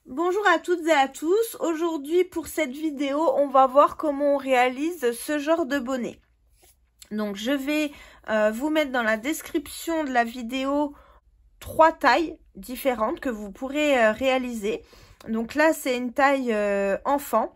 Bonjour à toutes et à tous. Aujourd'hui pour cette vidéo, on va voir comment on réalise ce genre de bonnet. Donc je vais vous mettre dans la description de la vidéo 3 tailles différentes que vous pourrez réaliser. Donc là c'est une taille enfant.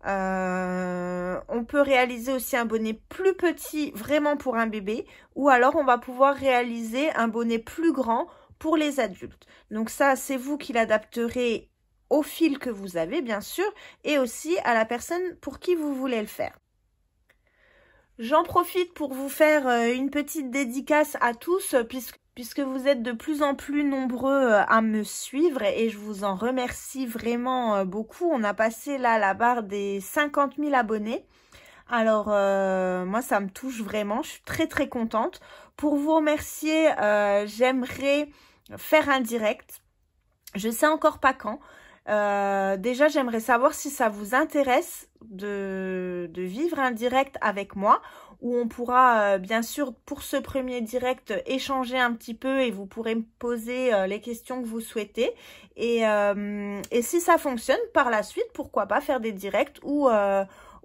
On peut réaliser aussi un bonnet plus petit vraiment pour un bébé, ou alors on va pouvoir réaliser un bonnet plus grand pour les adultes. Donc ça c'est vous qui l'adapterez au fil que vous avez bien sûr, et aussi à la personne pour qui vous voulez le faire. J'en profite pour vous faire une petite dédicace à tous puisque vous êtes de plus en plus nombreux à me suivre et je vous en remercie vraiment beaucoup. On a passé là la barre des 50 000 abonnés. Alors moi ça me touche vraiment, je suis très contente. Pour vous remercier, j'aimerais faire un direct. Je sais encore pas quand. Déjà j'aimerais savoir si ça vous intéresse de vivre un direct avec moi où on pourra bien sûr pour ce premier direct échanger un petit peu et vous pourrez me poser les questions que vous souhaitez et si ça fonctionne par la suite, pourquoi pas faire des directs où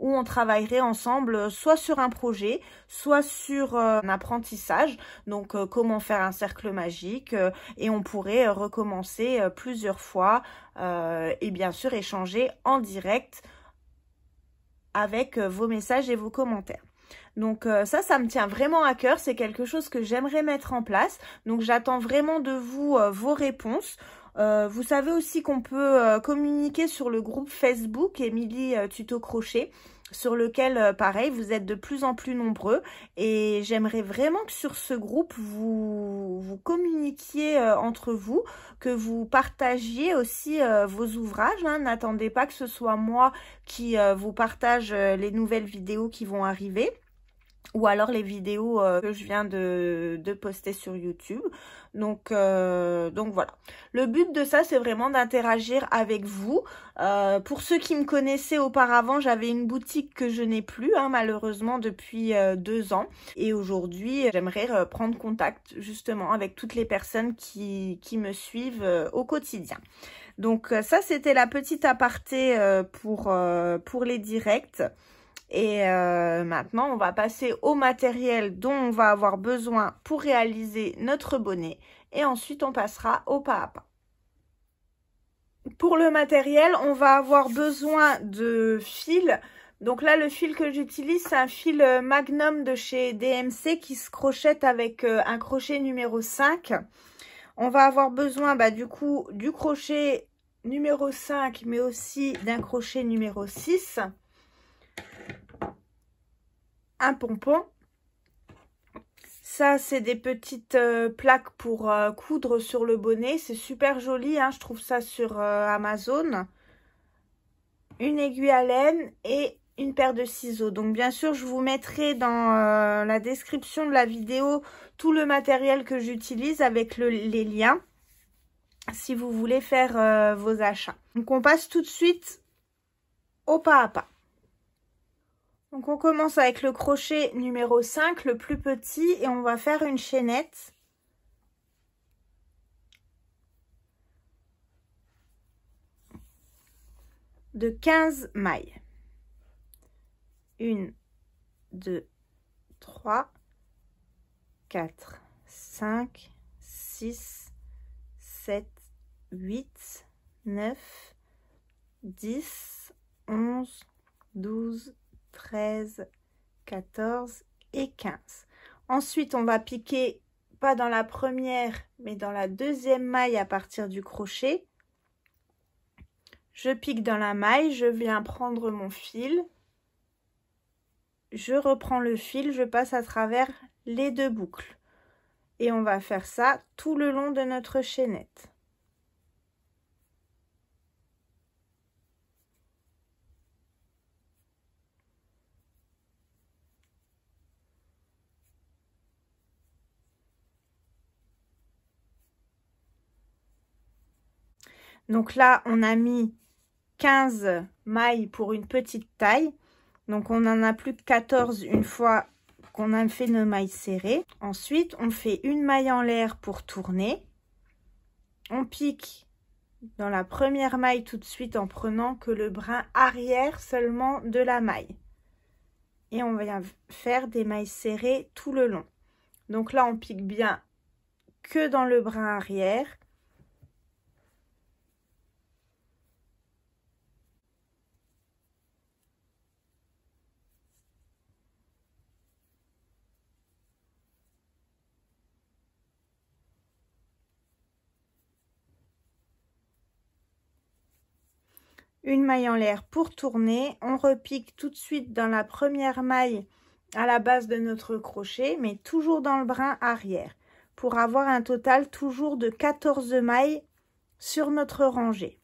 on travaillerait ensemble soit sur un projet, soit sur un apprentissage, donc comment faire un cercle magique, et on pourrait recommencer plusieurs fois et bien sûr échanger en direct avec vos messages et vos commentaires. Donc ça me tient vraiment à cœur, c'est quelque chose que j'aimerais mettre en place, donc j'attends vraiment de vous vos réponses. Vous savez aussi qu'on peut communiquer sur le groupe Facebook Émilie Tuto Crochet, sur lequel pareil vous êtes de plus en plus nombreux et j'aimerais vraiment que sur ce groupe vous communiquiez entre vous, que vous partagiez aussi vos ouvrages, hein. N'attendez pas que ce soit moi qui vous partage les nouvelles vidéos qui vont arriver, ou alors les vidéos que je viens de poster sur YouTube. Donc voilà. Le but de ça, c'est vraiment d'interagir avec vous. Pour ceux qui me connaissaient auparavant, j'avais une boutique que je n'ai plus, hein, malheureusement, depuis 2 ans. Et aujourd'hui, j'aimerais prendre contact justement avec toutes les personnes qui me suivent au quotidien. Donc ça, c'était la petite aparté pour les directs. Et maintenant, on va passer au matériel dont on va avoir besoin pour réaliser notre bonnet. Et ensuite, on passera au pas à pas. Pour le matériel, on va avoir besoin de fil. Donc là, le fil que j'utilise, c'est un fil Magnum de chez DMC qui se crochette avec un crochet numéro 5. On va avoir besoin du coup du crochet numéro 5, mais aussi d'un crochet numéro 6. Un pompon. Ça, c'est des petites plaques pour coudre sur le bonnet. C'est super joli, hein, je trouve ça sur Amazon. Une aiguille à laine et une paire de ciseaux. Donc, bien sûr, je vous mettrai dans la description de la vidéo tout le matériel que j'utilise avec les liens si vous voulez faire vos achats. Donc, on passe tout de suite au pas à pas. Donc on commence avec le crochet numéro 5, le plus petit, et on va faire une chaînette de 15 mailles. 1, 2, 3, 4, 5, 6, 7, 8, 9, 10, 11, 12, 13, 14 et 15. Ensuite, on va piquer pas dans la première, mais dans la deuxième maille à partir du crochet. Je pique dans la maille, je viens prendre mon fil. Je reprends le fil, je passe à travers les 2 boucles. Et on va faire ça tout le long de notre chaînette. Donc là, on a mis 15 mailles pour une petite taille. Donc, on en a plus que 14 une fois qu'on a fait nos mailles serrées. Ensuite, on fait une maille en l'air pour tourner. On pique dans la première maille tout de suite en prenant que le brin arrière seulement de la maille. Et on va faire des mailles serrées tout le long. Donc là, on pique bien que dans le brin arrière. Une maille en l'air pour tourner, on repique tout de suite dans la première maille à la base de notre crochet, mais toujours dans le brin arrière, pour avoir un total toujours de 14 mailles sur notre rangée.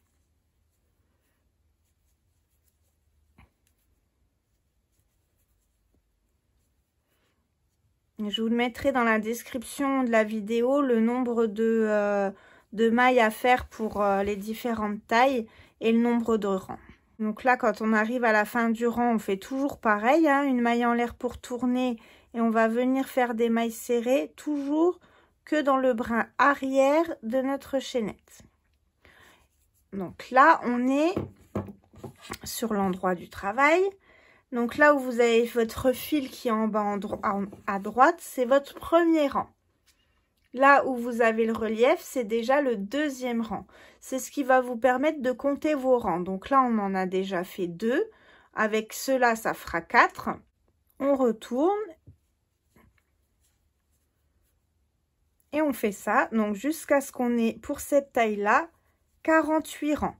Je vous mettrai dans la description de la vidéo le nombre de mailles à faire pour les différentes tailles et le nombre de rangs. Donc là, quand on arrive à la fin du rang, on fait toujours pareil, hein, une maille en l'air pour tourner et on va venir faire des mailles serrées, toujours que dans le brin arrière de notre chaînette. Donc là, on est sur l'endroit du travail. Donc là où vous avez votre fil qui est en bas à droite, c'est votre premier rang. Là où vous avez le relief, c'est déjà le deuxième rang. C'est ce qui va vous permettre de compter vos rangs. Donc là, on en a déjà fait 2. Avec cela, ça fera 4. On retourne. Et on fait ça. Donc jusqu'à ce qu'on ait, pour cette taille-là, 48 rangs.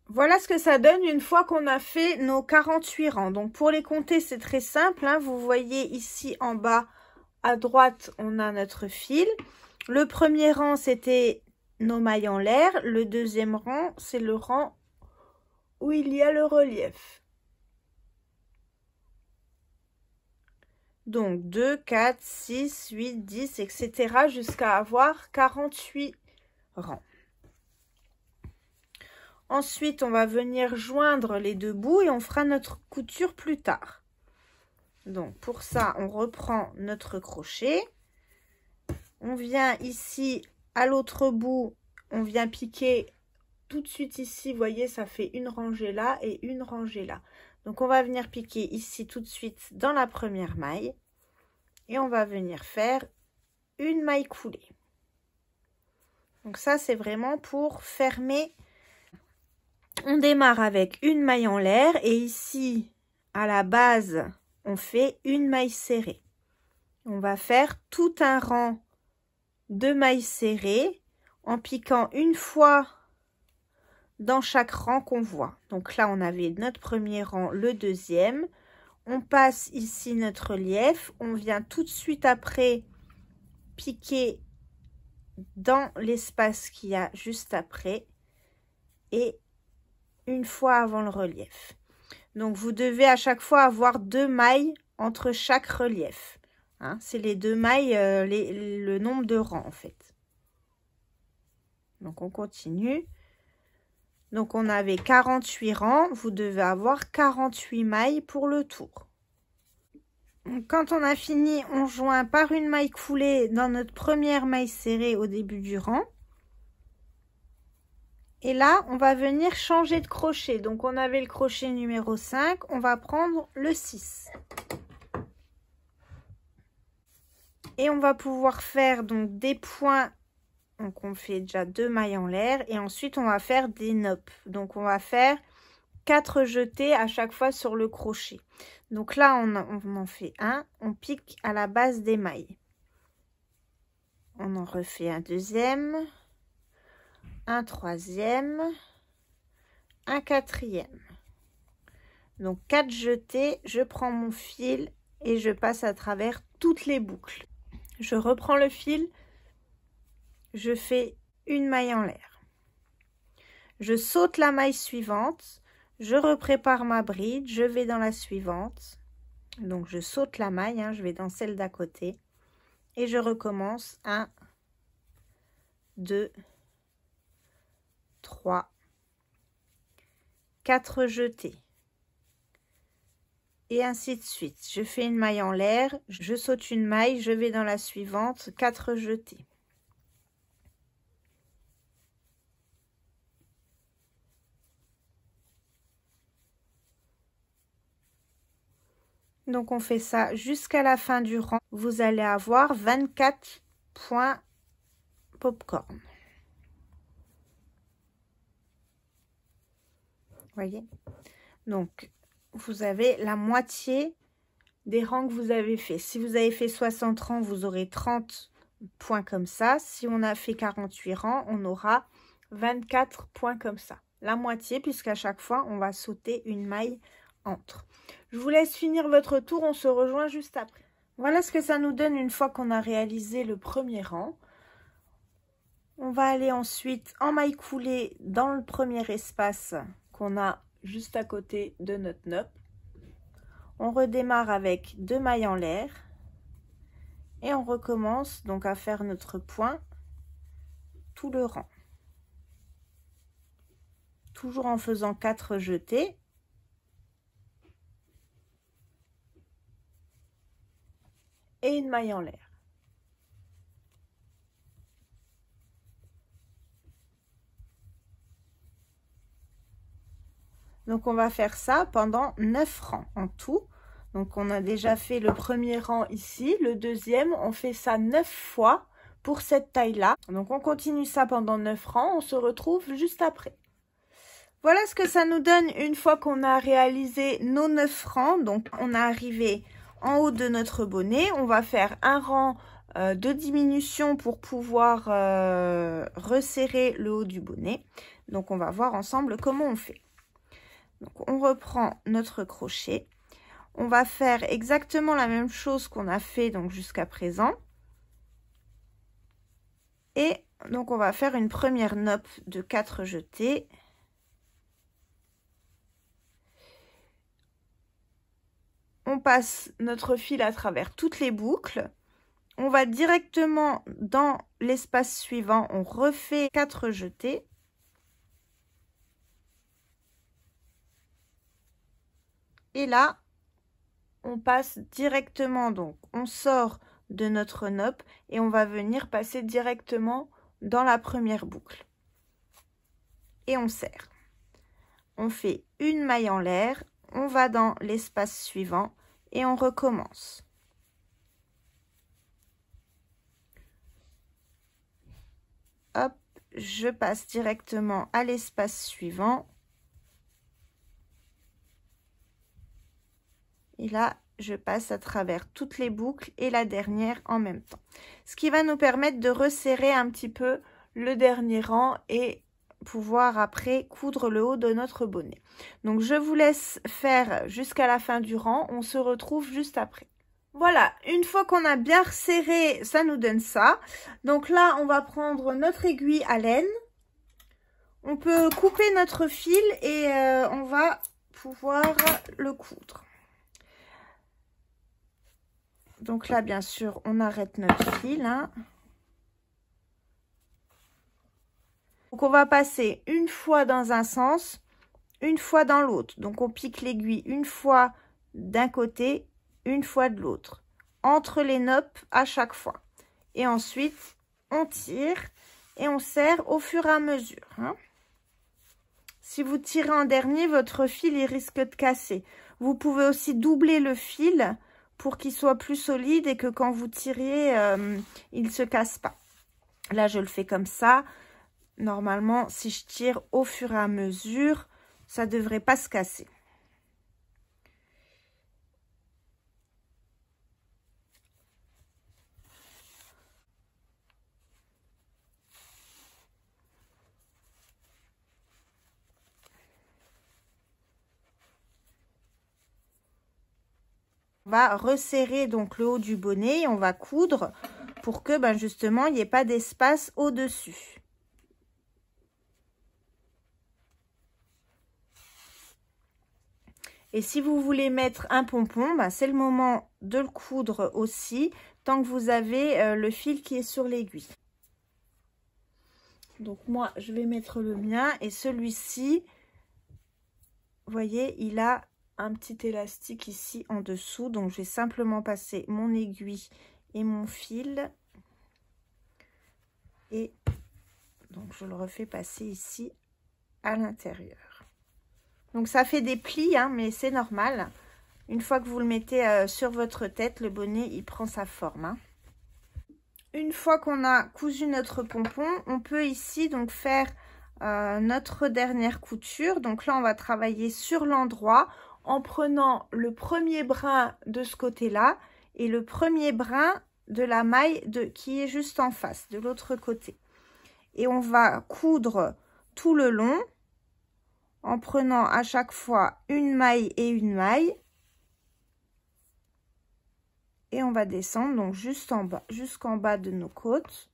Voilà ce que ça donne une fois qu'on a fait nos 48 rangs. Donc pour les compter, c'est très simple, hein. Vous voyez ici en bas à droite, on a notre fil. Le premier rang, c'était nos mailles en l'air. Le deuxième rang, c'est le rang où il y a le relief. Donc 2, 4, 6, 8, 10, etc. jusqu'à avoir 48 rangs. Ensuite, on va venir joindre les deux bouts et on fera notre couture plus tard. Donc, pour ça, on reprend notre crochet. On vient ici, à l'autre bout, on vient piquer tout de suite ici. Vous voyez, ça fait une rangée là et une rangée là. Donc, on va venir piquer ici tout de suite dans la première maille. Et on va venir faire une maille coulée. Donc, ça, c'est vraiment pour fermer. On démarre avec une maille en l'air et ici, à la base, on fait une maille serrée. On va faire tout un rang de mailles serrées en piquant une fois dans chaque rang qu'on voit. Donc là, on avait notre premier rang, le deuxième. On passe ici notre relief. On vient tout de suite après piquer dans l'espace qu'il y a juste après et une fois avant le relief. Donc vous devez à chaque fois avoir 2 mailles entre chaque relief, hein, c'est les 2 mailles, le nombre de rangs en fait. Donc on continue. Donc on avait 48 rangs, vous devez avoir 48 mailles pour le tour. Donc, quand on a fini, on joint par une maille coulée dans notre première maille serrée au début du rang. Et là, on va venir changer de crochet. Donc, on avait le crochet numéro 5. On va prendre le 6. Et on va pouvoir faire donc des points. Donc, on fait déjà 2 mailles en l'air. Et ensuite, on va faire des nopes. Donc, on va faire 4 jetés à chaque fois sur le crochet. Donc là, on en fait un. On pique à la base des mailles. On en refait un deuxième. Un troisième, un quatrième. Donc 4 jetés, je prends mon fil et je passe à travers toutes les boucles. Je reprends le fil, je fais une maille en l'air. Je saute la maille suivante, je reprépare ma bride, je vais dans la suivante. Donc je saute la maille, hein, je vais dans celle d'à côté et je recommence 1, 2, 3, 4 jetés et ainsi de suite. Je fais une maille en l'air, je saute une maille, je vais dans la suivante, 4 jetés. Donc on fait ça jusqu'à la fin du rang. Vous allez avoir 24 points popcorn. Voyez? Donc vous avez la moitié des rangs que vous avez fait. Si vous avez fait 60 rangs, vous aurez 30 points comme ça. Si on a fait 48 rangs, on aura 24 points comme ça. La moitié, puisqu'à chaque fois, on va sauter une maille entre. Je vous laisse finir votre tour, on se rejoint juste après. Voilà ce que ça nous donne une fois qu'on a réalisé le premier rang. On va aller ensuite en maille coulée dans le premier espace qu'on a juste à côté de notre nopp. On redémarre avec 2 mailles en l'air et on recommence donc à faire notre point tout le rang. Toujours en faisant 4 jetés. Et une maille en l'air. Donc on va faire ça pendant 9 rangs en tout. Donc on a déjà fait le premier rang ici, le deuxième, on fait ça 9 fois pour cette taille-là. Donc on continue ça pendant 9 rangs, on se retrouve juste après. Voilà ce que ça nous donne une fois qu'on a réalisé nos 9 rangs. Donc on est arrivé en haut de notre bonnet, on va faire un rang de diminution pour pouvoir resserrer le haut du bonnet. Donc on va voir ensemble comment on fait. Donc on reprend notre crochet. On va faire exactement la même chose qu'on a fait donc jusqu'à présent. Et donc on va faire une première nopp de 4 jetés. On passe notre fil à travers toutes les boucles. On va directement dans l'espace suivant, on refait 4 jetés. Et là, on passe directement, donc on sort de notre nopp et on va venir passer directement dans la première boucle. Et on serre. On fait une maille en l'air, on va dans l'espace suivant et on recommence. Hop, je passe directement à l'espace suivant. Et là, je passe à travers toutes les boucles et la dernière en même temps. Ce qui va nous permettre de resserrer un petit peu le dernier rang et pouvoir après coudre le haut de notre bonnet. Donc je vous laisse faire jusqu'à la fin du rang. On se retrouve juste après. Voilà, une fois qu'on a bien resserré, ça nous donne ça. Donc là, on va prendre notre aiguille à laine. On peut couper notre fil et on va pouvoir le coudre. Donc là, bien sûr, on arrête notre fil. Hein. Donc on va passer une fois dans un sens, une fois dans l'autre. Donc on pique l'aiguille une fois d'un côté, une fois de l'autre. Entre les noppes à chaque fois. Et ensuite, on tire et on serre au fur et à mesure. Hein. Si vous tirez en dernier, votre fil il risque de casser. Vous pouvez aussi doubler le fil pour qu'il soit plus solide et que quand vous tiriez, il ne se casse pas. Là, je le fais comme ça. Normalement, si je tire au fur et à mesure, ça ne devrait pas se casser. On va resserrer donc le haut du bonnet et on va coudre pour que justement il n'y ait pas d'espace au-dessus. Et si vous voulez mettre un pompon, c'est le moment de le coudre aussi, tant que vous avez le fil qui est sur l'aiguille. Donc moi, je vais mettre le mien et celui-ci, vous voyez, il a un petit élastique ici en dessous. Donc, je vais simplement passer mon aiguille et mon fil. Et donc, je le refais passer ici à l'intérieur. Donc, ça fait des plis, hein, mais c'est normal. Une fois que vous le mettez sur votre tête, le bonnet, il prend sa forme. Hein. Une fois qu'on a cousu notre pompon, on peut ici donc faire notre dernière couture. Donc là, on va travailler sur l'endroit en prenant le premier brin de ce côté-là et le premier brin de la maille qui est juste en face, de l'autre côté. Et on va coudre tout le long en prenant à chaque fois une maille et une maille. Et on va descendre donc juste en bas, jusqu'en bas de nos côtes.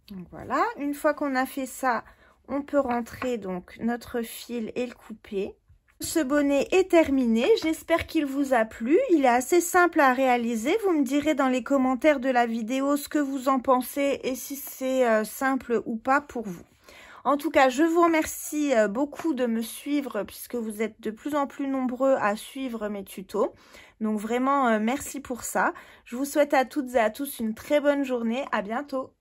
Donc voilà, une fois qu'on a fait ça, on peut rentrer donc notre fil et le couper. Ce bonnet est terminé, j'espère qu'il vous a plu. Il est assez simple à réaliser. Vous me direz dans les commentaires de la vidéo ce que vous en pensez et si c'est simple ou pas pour vous. En tout cas, je vous remercie beaucoup de me suivre puisque vous êtes de plus en plus nombreux à suivre mes tutos. Donc vraiment, merci pour ça. Je vous souhaite à toutes et à tous une très bonne journée. À bientôt.